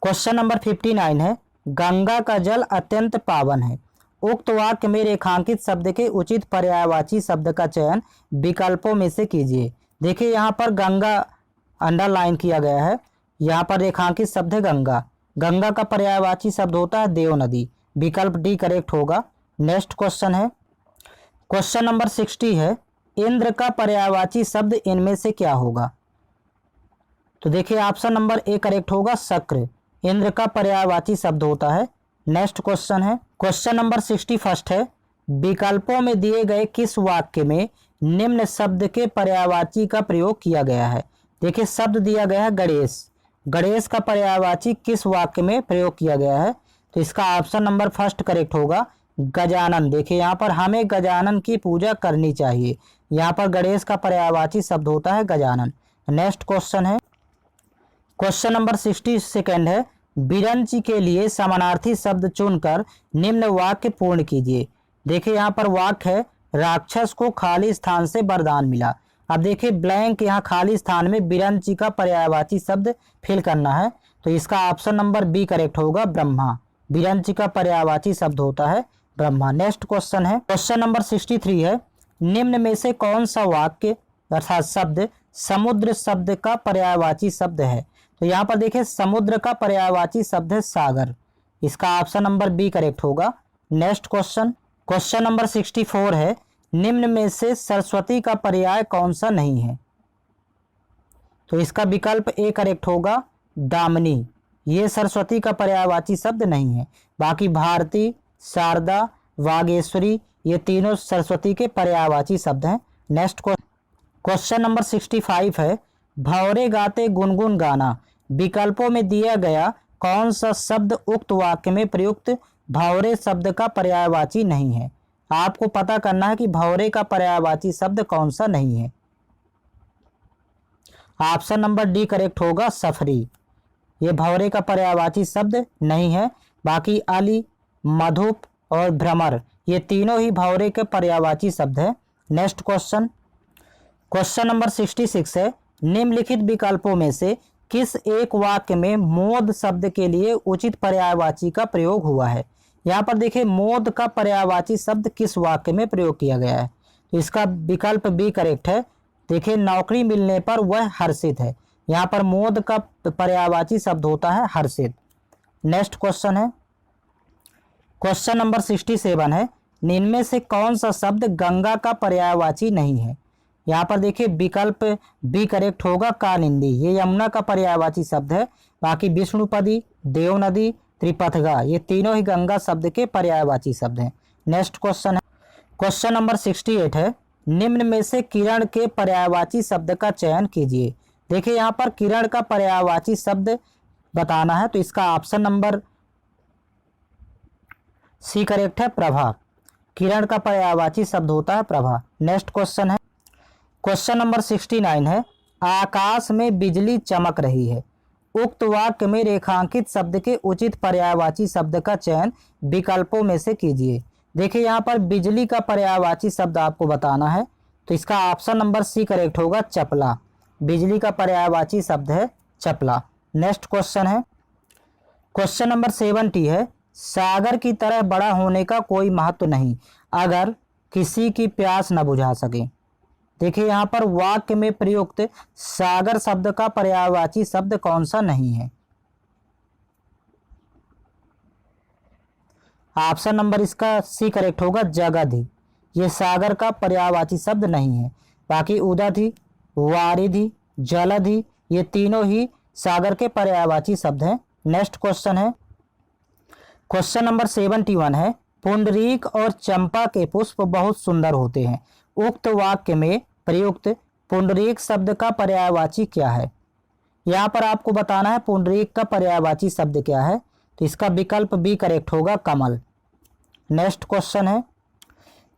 क्वेश्चन नंबर 59 है, गंगा का जल अत्यंत पावन है। उक्त वाक्य में रेखांकित शब्द के उचित पर्यायवाची शब्द का चयन विकल्पों में से कीजिए। देखिए यहाँ पर गंगा अंडरलाइन किया गया है, यहाँ पर रेखांकित शब्द है गंगा, गंगा का पर्यायवाची शब्द होता है देव नदी, विकल्प डी करेक्ट होगा। नेक्स्ट क्वेश्चन है, क्वेश्चन नंबर 60 है, इंद्र का पर्यायवाची शब्द इनमें से क्या होगा। तो देखिए ऑप्शन नंबर ए करेक्ट होगा शक्र, इंद्र का पर्यायवाची शब्द होता है। नेक्स्ट क्वेश्चन है, क्वेश्चन नंबर 61 है, विकल्पों में दिए गए किस वाक्य में निम्न शब्द के पर्यायवाची का प्रयोग किया गया है। देखिए शब्द दिया गया है गणेश, गणेश का पर्यायवाची किस वाक्य में प्रयोग किया गया है, तो इसका ऑप्शन नंबर फर्स्ट करेक्ट होगा गजानन। देखिए यहाँ पर हमें गजानन की पूजा करनी चाहिए, यहाँ पर गणेश का पर्यायवाची शब्द होता है गजानन। नेक्स्ट क्वेश्चन है, क्वेश्चन नंबर 62 है, बिरंची के लिए समानार्थी शब्द चुनकर निम्न वाक्य पूर्ण कीजिए। देखिए यहाँ पर वाक्य है राक्षस को खाली स्थान से वरदान मिला। अब देखिए ब्लैंक यहाँ खाली स्थान में विरंची का पर्यायवाची शब्द फिल करना है, तो इसका ऑप्शन नंबर बी करेक्ट होगा, ब्रह्मा। विरंची का पर्यायवाची शब्द होता है ब्रह्मा। नेक्स्ट क्वेश्चन है, क्वेश्चन नंबर 63 है, निम्न में से कौन सा वाक्य अर्थात शब्द समुद्र शब्द का पर्यायवाची शब्द है? तो यहाँ पर देखिए समुद्र का पर्यायवाची शब्द है सागर, इसका ऑप्शन नंबर बी करेक्ट होगा। नेक्स्ट क्वेश्चन, क्वेश्चन नंबर 64 है, निम्न में से सरस्वती का पर्याय कौन सा नहीं है? तो इसका विकल्प ए करेक्ट होगा, दामिनी। ये सरस्वती का पर्यायवाची शब्द नहीं है। बाकी भारती, शारदा, वागेश्वरी ये तीनों सरस्वती के पर्यायवाची शब्द हैं। नेक्स्ट क्वेश्चन नंबर 65 है, भौरे गाते गुनगुन गाना विकल्पों में दिया गया कौन सा शब्द उक्त वाक्य में प्रयुक्त भौरे शब्द का पर्यायवाची नहीं है? आपको पता करना है कि भौरे का पर्यायवाची शब्द कौन सा नहीं है। ऑप्शन नंबर डी करेक्ट होगा, सफरी। ये भौरे का पर्यायवाची शब्द नहीं है। बाकी अली, मधुप और भ्रमर ये तीनों ही भौरे के पर्यायवाची शब्द है। नेक्स्ट क्वेश्चन, क्वेश्चन नंबर 66 है, निम्नलिखित विकल्पों में से किस एक वाक्य में मोद शब्द के लिए उचित पर्यायवाची का प्रयोग हुआ है? यहाँ पर देखिए मोद का पर्यायवाची शब्द किस वाक्य में प्रयोग किया गया है? तो इसका विकल्प बी करेक्ट है। देखिए नौकरी मिलने पर वह हर्षित है, यहाँ पर मोद का पर्यायवाची शब्द होता है हर्षित। नेक्स्ट क्वेश्चन है, क्वेश्चन नंबर 67 है, इनमें से कौन सा शब्द गंगा का पर्यायवाची नहीं है? यहाँ पर देखिए विकल्प बी करेक्ट होगा, कालिंदी। ये यमुना का पर्यायवाची शब्द है। बाकी विष्णुपदी, देवनदी, त्रिपथगा ये तीनों ही गंगा शब्द के पर्यायवाची शब्द हैं। नेक्स्ट क्वेश्चन है, क्वेश्चन नंबर 68 है, निम्न में से किरण के पर्यायवाची शब्द का चयन कीजिए। देखिए यहाँ पर किरण का पर्यायवाची शब्द बताना है, तो इसका ऑप्शन नंबर सी करेक्ट है, प्रभा। किरण का पर्यायवाची शब्द होता है प्रभा। नेक्स्ट क्वेश्चन है, क्वेश्चन नंबर 69 है, आकाश में बिजली चमक रही है उक्त वाक्य में रेखांकित शब्द के उचित पर्यायवाची शब्द का चयन विकल्पों में से कीजिए। देखिए यहाँ पर बिजली का पर्यायवाची शब्द आपको बताना है, तो इसका ऑप्शन नंबर सी करेक्ट होगा, चपला। बिजली का पर्यायवाची शब्द है चपला। नेक्स्ट क्वेश्चन है, क्वेश्चन नंबर 70 है, सागर की तरह बड़ा होने का कोई महत्व नहीं अगर किसी की प्यास न बुझा सके। देखिए यहाँ पर वाक्य में प्रयुक्त सागर शब्द का पर्यायवाची शब्द कौन सा नहीं है? ऑप्शन नंबर इसका सी करेक्ट होगा, जगधि। ये सागर का पर्यायवाची शब्द नहीं है। बाकी उदधि, वारिधि, जलधि ये तीनों ही सागर के पर्यायवाची शब्द हैं। नेक्स्ट क्वेश्चन है, क्वेश्चन नंबर 71 है, पुंडरीक और चंपा के पुष्प बहुत सुंदर होते हैं उक्त वाक्य में प्रयुक्त पुंडरीक शब्द का पर्यायवाची क्या है? यहाँ पर आपको बताना है पुंडरीक का पर्यायवाची शब्द क्या है, तो इसका विकल्प बी करेक्ट होगा, कमल। नेक्स्ट क्वेश्चन है,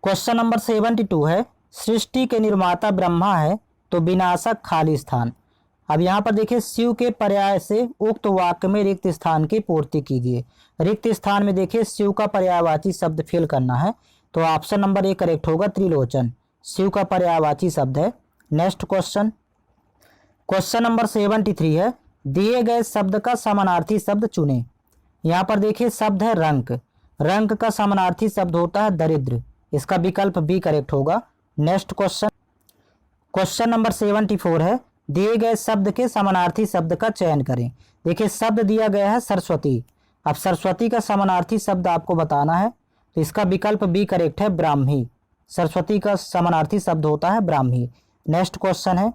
क्वेश्चन नंबर 72 है, सृष्टि के निर्माता ब्रह्मा है तो विनाशक खाली स्थान। अब यहाँ पर देखिए शिव के पर्याय से उक्त वाक्य में रिक्त स्थान की पूर्ति कीजिए। रिक्त स्थान में देखिए शिव का पर्यायवाची शब्द फिल करना है, तो ऑप्शन नंबर ए करेक्ट होगा, त्रिलोचन। शिव का पर्यायवाची शब्द है। नेक्स्ट क्वेश्चन, क्वेश्चन नंबर 73 है, दिए गए शब्द का समानार्थी शब्द चुनें। यहाँ पर देखिए शब्द है रंक। रंक का समानार्थी शब्द होता है दरिद्र। इसका विकल्प बी करेक्ट होगा। नेक्स्ट क्वेश्चन, क्वेश्चन नंबर 74 है, दिए गए शब्द के समानार्थी शब्द का चयन करें। देखिए शब्द दिया गया है सरस्वती। अब सरस्वती का समानार्थी शब्द आपको बताना है, तो इसका विकल्प बी करेक्ट है, ब्राह्मी। सरस्वती का समानार्थी शब्द होता है ब्राह्मी। नेक्स्ट क्वेश्चन है,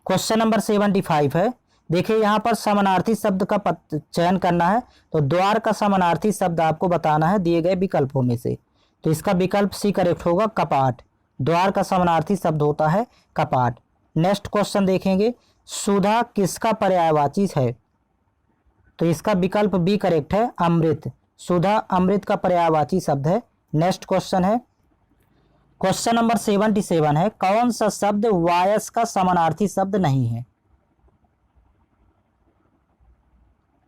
क्वेश्चन नंबर 75 है, देखिए यहाँ पर समानार्थी शब्द का चयन करना है, तो द्वार का समानार्थी शब्द आपको बताना है दिए गए विकल्पों में से, तो इसका विकल्प सी करेक्ट होगा, कपाट। द्वार का समानार्थी शब्द होता है कपाट। नेक्स्ट क्वेश्चन देखेंगे, सुधा किसका पर्यायवाची है? तो इसका विकल्प बी करेक्ट है, अमृत। सुधा अमृत का पर्यायवाची शब्द है। नेक्स्ट क्वेश्चन है, क्वेश्चन नंबर 77 है, कौन सा शब्द वायस का समानार्थी शब्द नहीं है?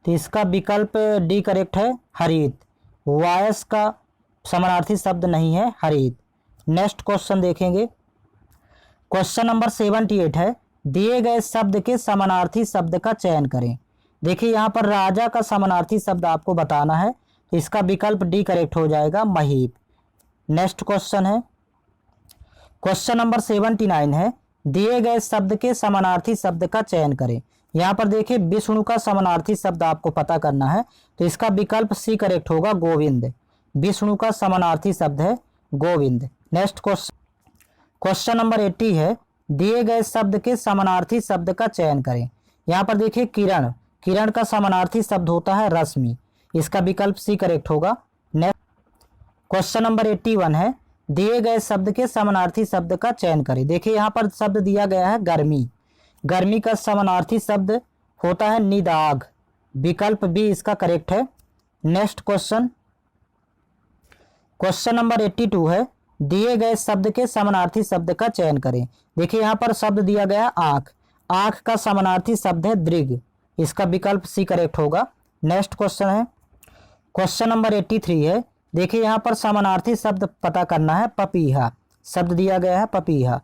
तो इसका विकल्प डी करेक्ट है, हरित। वायस का समानार्थी शब्द नहीं है हरित। नेक्स्ट क्वेश्चन देखेंगे, क्वेश्चन नंबर 78 है, दिए गए शब्द के समानार्थी शब्द का चयन करें। देखिए यहाँ पर राजा का समानार्थी शब्द आपको बताना है, तो इसका विकल्प डी करेक्ट हो जाएगा, महीप। नेक्स्ट क्वेश्चन है, क्वेश्चन नंबर 79 है, दिए गए शब्द के समानार्थी शब्द का चयन करें। यहाँ पर देखिए विष्णु का समानार्थी शब्द आपको पता करना है, तो इसका विकल्प सी करेक्ट होगा, गोविंद। विष्णु का समानार्थी शब्द है Govind. Next question, question number 80 है, दिए गए शब्द के समानार्थी शब्द का चयन करें। यहाँ पर देखिए किरण, किरण का समानार्थी शब्द होता है रश्मि, इसका विकल्प सी करेक्ट होगा। नेक्स्ट क्वेश्चन नंबर 81 है, दिए गए शब्द के समानार्थी शब्द का चयन करें। देखिए यहाँ पर शब्द दिया गया है गर्मी, गर्मी का समानार्थी शब्द होता है निदाग, विकल्प बी इसका करेक्ट है। नेक्स्ट क्वेश्चन, क्वेश्चन नंबर 82 है, दिए गए शब्द के समानार्थी शब्द का चयन करें। देखिए यहाँ पर शब्द दिया गया है आंख, आंख का समानार्थी शब्द है दृग, इसका विकल्प सी करेक्ट होगा। नेक्स्ट क्वेश्चन है, क्वेश्चन नंबर 83 है, देखिए यहाँ पर समानार्थी शब्द पता करना है पपीहा, शब्द दिया गया है पपीहा,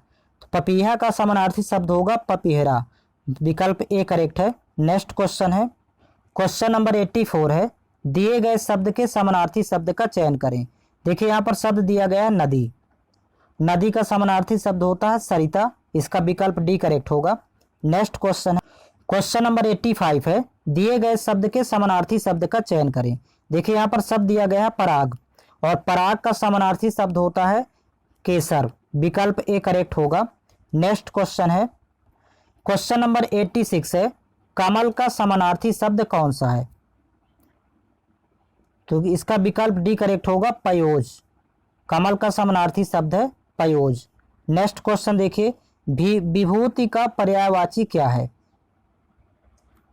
तो पपीहा का समानार्थी शब्द होगा पपीहरा, विकल्प ए करेक्ट है। नेक्स्ट क्वेश्चन है, क्वेश्चन नंबर 84 है, दिए गए शब्द के समानार्थी शब्द का चयन करें। देखिए यहाँ पर शब्द दिया गया है नदी, नदी का समानार्थी शब्द होता है सरिता, इसका विकल्प डी करेक्ट होगा। नेक्स्ट क्वेश्चन है, क्वेश्चन नंबर 85 है, दिए गए शब्द के समानार्थी शब्द का चयन करें। देखिए यहाँ पर शब्द दिया गया है पराग, और पराग का समानार्थी शब्द होता है केसर, विकल्प ए करेक्ट होगा। नेक्स्ट क्वेश्चन है, क्वेश्चन नंबर 86 है, कमल का समानार्थी शब्द कौन सा है, तो इसका विकल्प डी करेक्ट होगा पयोज, कमल का समानार्थी शब्द है पयोज। नेक्स्ट क्वेश्चन देखिए, विभूति का पर्यायवाची क्या है,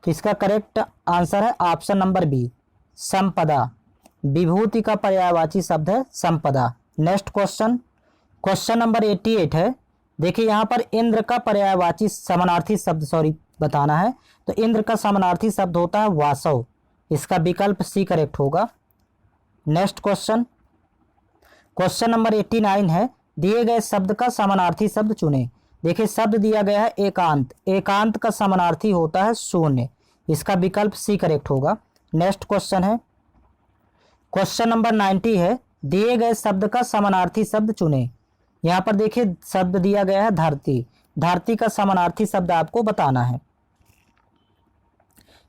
तो इसका करेक्ट आंसर है ऑप्शन नंबर बी, संपदा, विभूति का पर्यायवाची शब्द है संपदा। नेक्स्ट क्वेश्चन, क्वेश्चन नंबर 88 है, देखिए यहाँ पर इंद्र का पर्यायवाची समानार्थी शब्द बताना है, तो इंद्र का समानार्थी शब्द होता है वासव, इसका विकल्प सी करेक्ट होगा। नेक्स्ट क्वेश्चन, क्वेश्चन नंबर 89 है, दिए गए शब्द का समानार्थी शब्द चुनें। देखिए शब्द दिया गया है एकांत, एकांत का समानार्थी होता है शून्य, इसका विकल्प सी करेक्ट होगा। नेक्स्ट क्वेश्चन है, क्वेश्चन नंबर 90 है, दिए गए शब्द का समानार्थी शब्द चुनें। यहाँ पर देखिए शब्द दिया गया है धरती, धरती का समानार्थी शब्द आपको बताना है,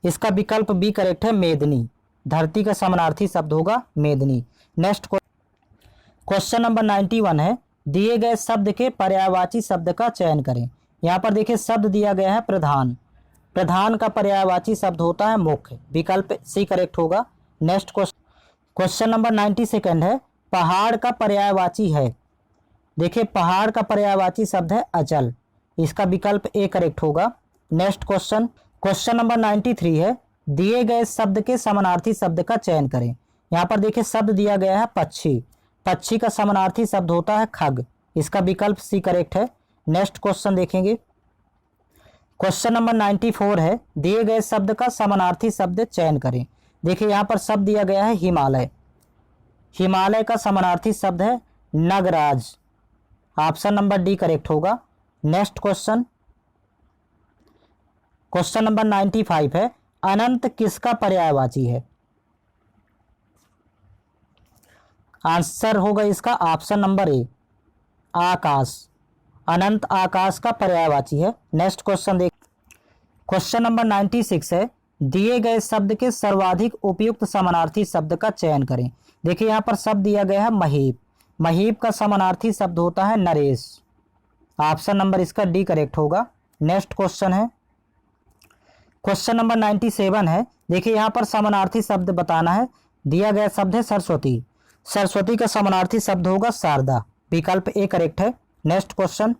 इसका विकल्प बी करेक्ट है मेदनी, धरती का समानार्थी शब्द होगा मेदनी। नेक्स्ट क्वेश्चन नंबर 91 है, दिए गए शब्द के पर्यायवाची शब्द का चयन करें। यहाँ पर देखिए शब्द दिया गया है प्रधान, प्रधान का पर्यायवाची शब्द होता है मुख्य, विकल्प सी करेक्ट होगा। नेक्स्ट क्वेश्चन नंबर 92 है, पहाड़ का पर्यायवाची है। देखिए पहाड़ का पर्यायवाची शब्द है अचल, इसका विकल्प ए करेक्ट होगा। नेक्स्ट क्वेश्चन, क्वेश्चन नंबर 93 है, दिए गए शब्द के समानार्थी शब्द का चयन करें। यहाँ पर देखिए शब्द दिया गया है पक्षी, पक्षी का समानार्थी शब्द होता है खग, इसका विकल्प सी करेक्ट है। नेक्स्ट क्वेश्चन देखेंगे, क्वेश्चन नंबर 94 है, दिए गए शब्द का समानार्थी शब्द चयन करें। देखिए यहाँ पर शब्द दिया गया है हिमालय, हिमालय का समानार्थी शब्द है Nagraj, option number D correct होगा। नेक्स्ट क्वेश्चन, क्वेश्चन नंबर 95 है, अनंत किसका पर्यायवाची है। आंसर होगा इसका ऑप्शन नंबर ए, आकाश, अनंत आकाश का पर्यायवाची है। नेक्स्ट क्वेश्चन देख, क्वेश्चन नंबर 96 है, दिए गए शब्द के सर्वाधिक उपयुक्त समानार्थी शब्द का चयन करें। देखिए यहाँ पर शब्द दिया गया है महीप, महीप का समानार्थी शब्द होता है नरेश, ऑप्शन नंबर इसका डी करेक्ट होगा। नेक्स्ट क्वेश्चन है, क्वेश्चन नंबर 97 है, देखिए यहाँ पर समानार्थी शब्द बताना है, दिया गया शब्द है सरस्वती, सरस्वती का समानार्थी शब्द होगा शारदा, विकल्प ए करेक्ट है। नेक्स्ट क्वेश्चन,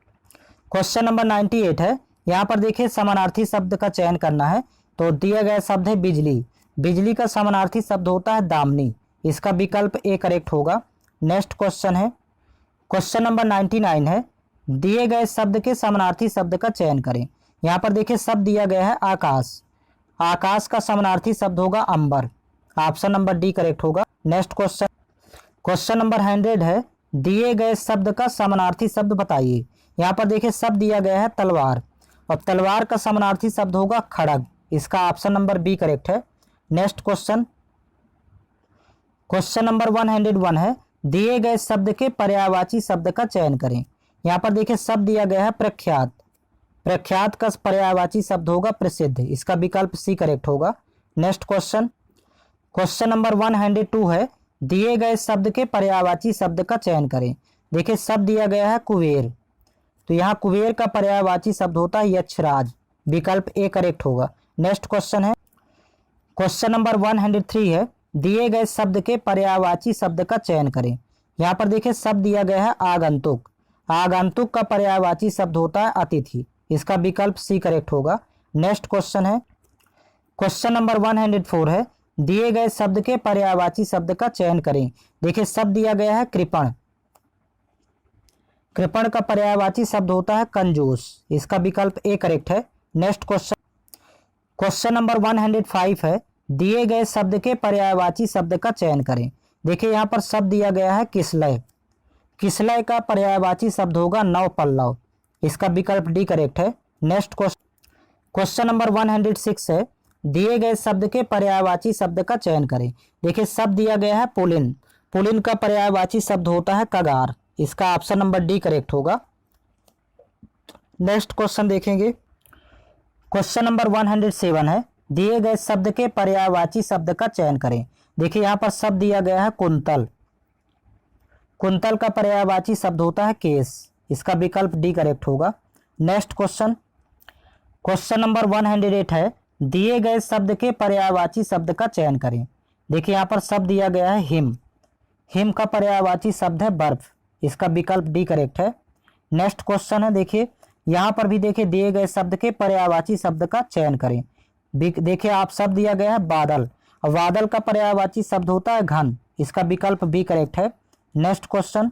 क्वेश्चन नंबर 98 है, यहाँ पर देखिए समानार्थी शब्द का चयन करना है, तो दिया गया शब्द है बिजली, बिजली का समानार्थी शब्द होता है दामिनी, इसका विकल्प ए करेक्ट होगा। नेक्स्ट क्वेश्चन है, क्वेश्चन नंबर 99 है, दिए गए शब्द के समानार्थी शब्द का चयन करें। यहाँ पर देखिए शब्द दिया गया है आकाश, आकाश का समानार्थी शब्द होगा अंबर, ऑप्शन नंबर डी करेक्ट होगा। नेक्स्ट क्वेश्चन, क्वेश्चन नंबर 100 है, दिए गए शब्द का समानार्थी शब्द बताइए। यहाँ पर देखिए शब्द दिया गया है तलवार, और तलवार का समानार्थी शब्द होगा खड़ग। इसका ऑप्शन नंबर बी करेक्ट है। नेक्स्ट क्वेश्चन, क्वेश्चन नंबर 101 है, दिए गए शब्द के पर्यायवाची शब्द का चयन करें। यहाँ पर देखिए शब्द दिया गया है प्रख्यात, प्रख्यात का पर्यायवाची शब्द होगा प्रसिद्ध। इसका विकल्प सी करेक्ट होगा। नेक्स्ट क्वेश्चन, क्वेश्चन नंबर 102 है, दिए गए शब्द के पर्यायवाची शब्द का चयन करें। देखिए शब्द दिया गया है कुबेर, तो यहाँ कुबेर का पर्यायवाची शब्द होता है यक्षराज। विकल्प ए करेक्ट होगा। नेक्स्ट क्वेश्चन है, क्वेश्चन नंबर 103 है, दिए गए शब्द के पर्यायवाची शब्द का चयन करें। यहाँ पर देखिए शब्द दिया गया है आगंतुक, आगंतुक का पर्यायवाची शब्द होता है अतिथि। इसका विकल्प सी करेक्ट होगा। नेक्स्ट क्वेश्चन है, क्वेश्चन नंबर 104 है, दिए गए शब्द के पर्यायवाची शब्द का चयन करें। देखिए शब्द दिया गया है कृपण, कृपण का पर्यायवाची शब्द होता है कंजूस। इसका विकल्प ए करेक्ट है। नेक्स्ट क्वेश्चन, क्वेश्चन नंबर 105 है, दिए गए शब्द के पर्यायवाची शब्द का चयन करें। देखिए यहाँ पर शब्द दिया गया है किसलय, किसलय का पर्यायवाची शब्द होगा नवपल्लव। इसका विकल्प डी करेक्ट है। नेक्स्ट क्वेश्चन, क्वेश्चन नंबर 106 है, दिए गए शब्द के पर्यायवाची शब्द का चयन करें। देखिए शब्द दिया गया है पुलिन, पुलिन का पर्यायवाची शब्द होता है कगार। इसका ऑप्शन नंबर डी करेक्ट होगा। नेक्स्ट क्वेश्चन देखेंगे, क्वेश्चन नंबर 107 है, दिए गए शब्द के पर्यायवाची शब्द का चयन करें। देखिए यहाँ पर शब्द दिया गया है कुंतल, कुंतल का पर्यायवाची शब्द होता है केस। इसका विकल्प डी करेक्ट होगा। नेक्स्ट क्वेश्चन, क्वेश्चन नंबर 108 है, दिए गए शब्द के पर्यायवाची शब्द का चयन करें। देखिए यहाँ पर शब्द दिया गया है हिम, हिम का पर्यायवाची शब्द है बर्फ। इसका विकल्प डी करेक्ट है। नेक्स्ट क्वेश्चन है, देखिए यहाँ पर भी देखिए दिए गए शब्द के पर्यायवाची शब्द का चयन करें। देखिए आप शब्द दिया गया है बादल, और बादल का पर्यायवाची शब्द होता है घन। इसका विकल्प बी करेक्ट है। नेक्स्ट क्वेश्चन,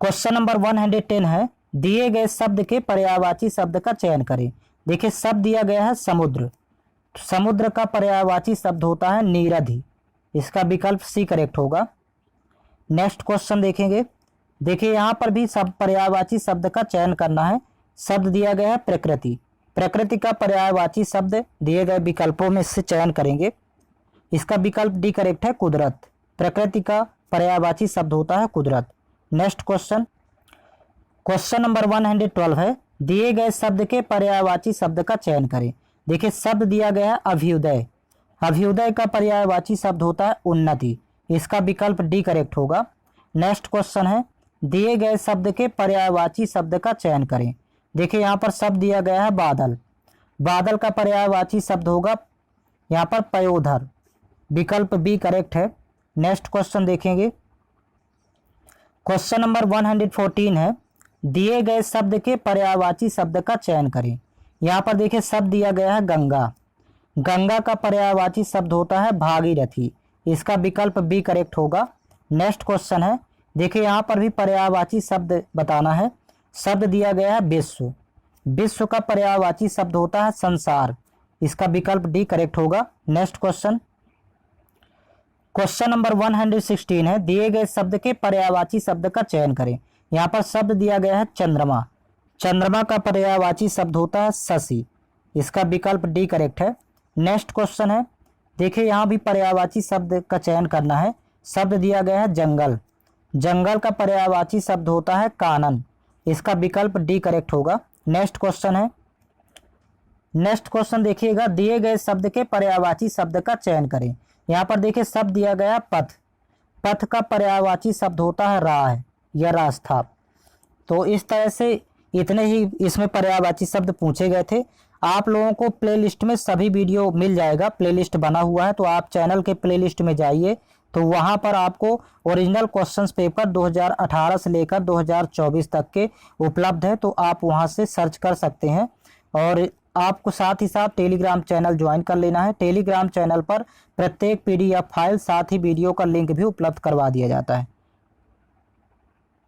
क्वेश्चन नंबर 110 है, दिए गए शब्द के पर्यायवाची शब्द का चयन करें। देखिए शब्द दिया गया है समुद्र, समुद्र का पर्यायवाची शब्द होता है नीरधि। इसका विकल्प सी करेक्ट होगा। नेक्स्ट क्वेश्चन देखेंगे, देखिए यहाँ पर भी सब पर्यायवाची शब्द का चयन करना है। शब्द दिया गया है प्रकृति, प्रकृति का पर्यायवाची शब्द दिए गए विकल्पों में से चयन करेंगे। इसका विकल्प डी करेक्ट है कुदरत, प्रकृति का पर्यायवाची शब्द होता है कुदरत। नेक्स्ट क्वेश्चन, क्वेश्चन नंबर 112 है, दिए गए शब्द के पर्यायवाची शब्द का चयन करें। देखिए शब्द दिया गया है अभ्युदय, अभ्युदय का पर्यायवाची शब्द होता है उन्नति। इसका विकल्प डी करेक्ट होगा। नेक्स्ट क्वेश्चन है, दिए गए शब्द के पर्यायवाची शब्द का चयन करें। देखिए यहाँ पर शब्द दिया गया है बादल, बादल का पर्यायवाची शब्द होगा यहाँ पर पयोधर। विकल्प बी करेक्ट है। नेक्स्ट क्वेश्चन देखेंगे, क्वेश्चन नंबर 114 है, दिए गए शब्द के पर्यायवाची शब्द का चयन करें। यहाँ पर देखिए शब्द दिया गया है गंगा, गंगा का पर्यायवाची शब्द होता है भागीरथी। इसका विकल्प बी करेक्ट होगा। नेक्स्ट क्वेश्चन है, देखिए यहाँ पर भी पर्यायवाची शब्द बताना है। शब्द दिया गया है विश्व, विश्व का पर्यायवाची शब्द होता है संसार। इसका विकल्प डी करेक्ट होगा। नेक्स्ट क्वेश्चन, क्वेश्चन नंबर 116 है, दिए गए शब्द के पर्यायवाची शब्द का चयन करें। यहाँ पर शब्द दिया गया है चंद्रमा, चंद्रमा का पर्यायवाची शब्द होता है शशि। इसका विकल्प डी करेक्ट है। नेक्स्ट क्वेश्चन है, देखिए यहाँ भी पर्यायवाची शब्द का चयन करना है। शब्द दिया गया है जंगल, जंगल का पर्यायवाची शब्द होता है कानन। इसका विकल्प डी करेक्ट होगा। नेक्स्ट क्वेश्चन है, नेक्स्ट क्वेश्चन देखिएगा, दिए गए शब्द के पर्यायवाची शब्द का चयन करें। यहाँ पर देखिए शब्द दिया गया पथ, पथ का पर्यायवाची शब्द होता है राह या रास्ता। तो इस तरह से इतने ही इसमें पर्यायवाची शब्द पूछे गए थे। आप लोगों को प्लेलिस्ट में सभी वीडियो मिल जाएगा, प्लेलिस्ट बना हुआ है, तो आप चैनल के प्लेलिस्ट में जाइए, तो वहाँ पर आपको ओरिजिनल क्वेश्चंस पेपर 2018 से लेकर 2024 तक के उपलब्ध है, तो आप वहाँ से सर्च कर सकते हैं। और आपको साथ ही साथ टेलीग्राम चैनल ज्वाइन कर लेना है। टेलीग्राम चैनल पर प्रत्येक PDF फाइल साथ ही वीडियो का लिंक भी उपलब्ध करवा दिया जाता है।